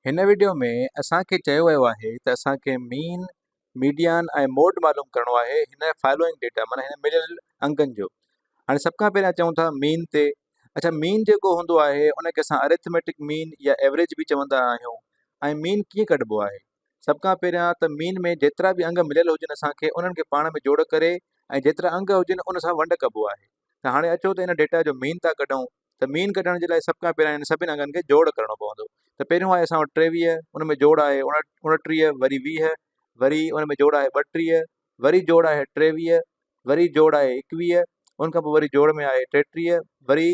हिन वीडियो में असांखे चयो वियो आहे त असांखे मीन, मीडियन ऐं मोड मालूम करणो आहे हिन फॉलोइंग डेटा माना हिन मिलियल अंगनि जो। हाणे सभ खां पहिरियां चऊं था मीन ते। अच्छा, मीन जेको हूंदो आहे उनखे असां अरिथमेटिक मीन या एवरेज बि चवंदा आहियूं। ऐं मीन कीअं कढिबो आहे? सभ खां पहिरियां त मीन में जेतिरा बि अंग मिलियल हुजनि असांखे उन्हनि खे पाण में जोड़ करे ऐं जेतिरा अंग हुजनि उन सां वंड कबो आहे। त हाणे अचो त हिन डेटा जो मीन था कढूं, त मीन कढण जे लाइ सभ खां पहिरियां हिन सभिनी अंगनि खे जोड़ करणो पवंदो। त पहिरियों आहे असां वटि 23, उन में जोड़ आहे 29, वरी 20, वरी उन में जोड़ आहे 32, वरी जोड़ आहे 23, वरी जोड़ आहे 21, उन खां पोइ वरी जोड़ में आहे 33, वरी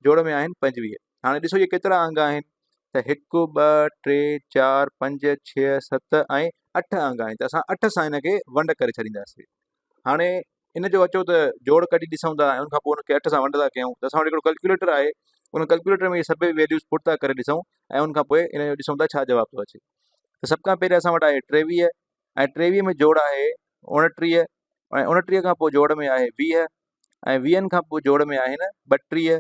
जोड़ में आहिनि 25। हाणे ॾिसो इहे केतिरा अंग आहिनि, त 1 2 3 4 5 6 7 ऐं 8 अंग आहिनि। त असां 8 सां हिन खे वंड करे छॾींदासीं। हाणे इन जो अचो त जोड़ कढी ॾिसूं था ऐं उनखां पोइ उनखे 8 सां वंड था कयूं, त असां वटि हिकिड़ो कैलकुलेटर आहे। उन कैलकुलेटर में इहे सभई वैल्यूज़ पुट था करे ॾिसूं ऐं उनखां पोइ इन जो ॾिसूं था छा जवाब थो अचे। त सभ खां पहिरियों असां वटि आहे 23 ऐं 23 में जोड़ आहे 29 ऐं 29 खां पोइ जोड़ में आहे 20 ऐं 20 खां पोइ जोड़ में आहिनि 32,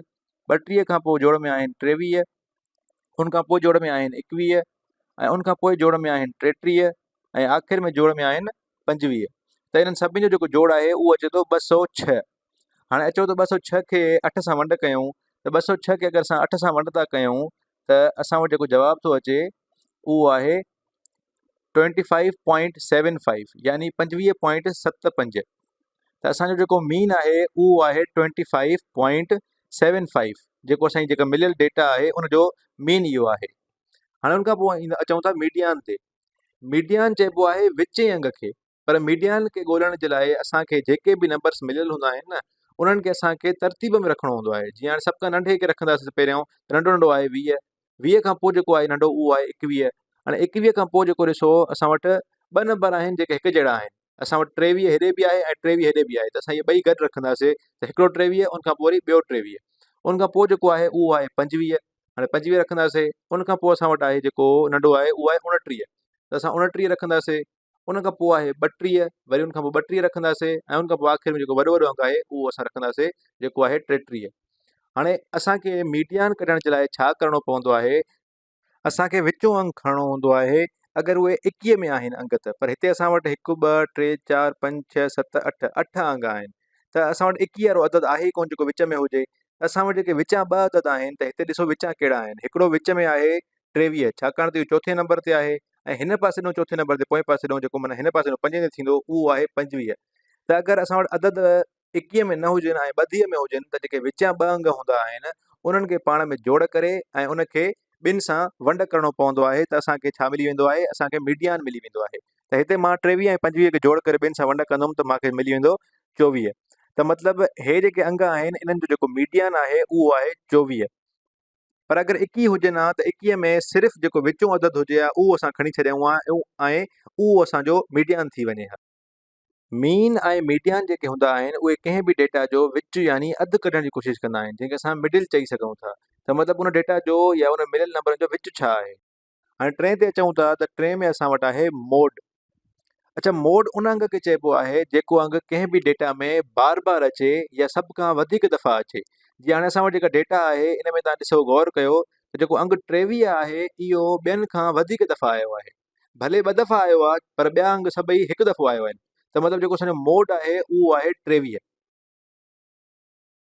32 खां पोइ जोड़ में आहिनि 23, उन खां पोइ जोड़ में आहिनि 21 ऐं उन खां पोइ जोड़ में आहिनि 33 ऐं आख़िर में जोड़ में आहिनि 25। त इन्हनि सभिनी जो जेको जोड़ आहे उहो अचे थो 206। हाणे अचो त 206 खे 8 सां वंड कयूं, त 206 खे अगरि असां 8 सां वंड था कयूं त असां वटि जेको जवाब थो अचे उहो आहे 25.75 यानी 25.75। त असांजो जेको मीन आहे उहो आहे 25.75, जेको असांजी जेका मिलियल डेटा आहे उनजो मीन इहो आहे। हाणे उनखां पोइ अचूं था मीडियन ते। मीडियन चइबो आहे विचें अंग खे, पर मीडियन खे ॻोल्हण जे लाइ असांखे जेके बि नंबर्स मिलियल हूंदा आहिनि न उन्हनि खे असांखे तरतीब में रखिणो हूंदो आहे। जीअं हाणे सभ खां नंढे खे रखंदासीं पहिरियों, त नंढो नंढो आहे 20, 20 खां पोइ जेको आहे नंढो उहो आहे 21। हाणे 21 खां पोइ जेको ॾिसो असां वटि 2 नंबर आहिनि जेके हिकु जहिड़ा आहिनि। असां वटि 23 हेॾे बि आहे ऐं 23 हेॾे बि आहे, त असां इहे ॿई गॾु रखंदासीं, त हिकिड़ो 23 उन खां पोइ वरी ॿियो 23, उन खां पोइ जेको आहे उहो आहे 25। हाणे 25 रखंदासीं, उन खां पोइ असां वटि आहे जेको नंढो आहे उहो आहे 29, त असां 29 रखंदासीं, उन खां पोइ आहे 32, वरी उन खां पोइ 32 रखंदासीं ऐं उन खां पोइ आख़िर में जेको वॾो वॾो अंग आहे उहो असां रखंदासीं जेको आहे 33। हाणे असांखे मीडियन कढण जे लाइ छा करणो पवंदो आहे? असांखे विचों अंग खणणो हूंदो आहे अगरि उहे 21 में आहिनि अंग त, पर हिते असां वटि 1 2 3 4 5 6 7 8 8 अंग आहिनि, त असां वटि 21 वारो अदद आहे ई कोन जेको विच में हुजे। असां वटि जेके विचां 2 अदद आहिनि, त हिते ॾिसो विचां कहिड़ा आहिनि। हिकिड़ो विच में आहे 23, छाकाणि त इहो चोथे नंबर ते आहे, ऐं हिन पासे ॾों चोथे नंबर ते पोएं पासे ॾों जेको माना हिन पासे ॾों 5 ते थींदो उहो आहे 25। त अगरि असां वटि अदद 21 में न हुजनि ऐं 32 में हुजनि, त जेके विचां 2 अंग हूंदा आहिनि उन्हनि खे पाण में जोड़ करे ऐं उनखे ॿिनि सां वंड करणो पवंदो आहे, त असांखे छा मिली वेंदो आहे? असांखे मीडियन मिली वेंदो आहे। त हिते मां 23 ऐं 25 खे जोड़ करे ॿिनि सां वंड कंदुमि त मूंखे मिली वेंदो 24। त मतिलबु हे जेके अंग आहिनि इन्हनि जो जेको मीडियन आहे उहो आहे 24। पर अगरि 21 हुजनि हा, त 21 में सिर्फ़ु जेको विचों अदद हुजे हा उहो असां खणी छॾियूं हा ऐं उहो असांजो मीडियन थी वञे हा। मीन ऐं मीडियन जेके हूंदा आहिनि उहे कंहिं बि डेटा जो विच यानी अधु कढण जी कोशिशि कंदा आहिनि, जंहिंखे असां मिडिल चई सघूं था। त मतिलबु उन डेटा जो या उन मिलियल नंबरनि जो विच छा आहे? हाणे 3 ते अचूं था, त 3 में असां वटि आहे मोड। अच्छा, मोड उन अंग खे चइबो आहे जेको अंग कंहिं बि डेटा में बार बार अचे या सभ खां वधीक दफ़ा अचे। जीअं हाणे असां वटि जेका डेटा आहे इन में तव्हां ॾिसो गौर कयो त जेको अंग 23 आहे इहो ॿियनि खां वधीक दफ़ा आयो आहे। भले 2 दफ़ा आयो आहे, पर ॿिया अंग सभई हिकु दफ़ो आयो आहिनि। त मतिलबु जेको असांजो मोड आहे उहो आहे 23।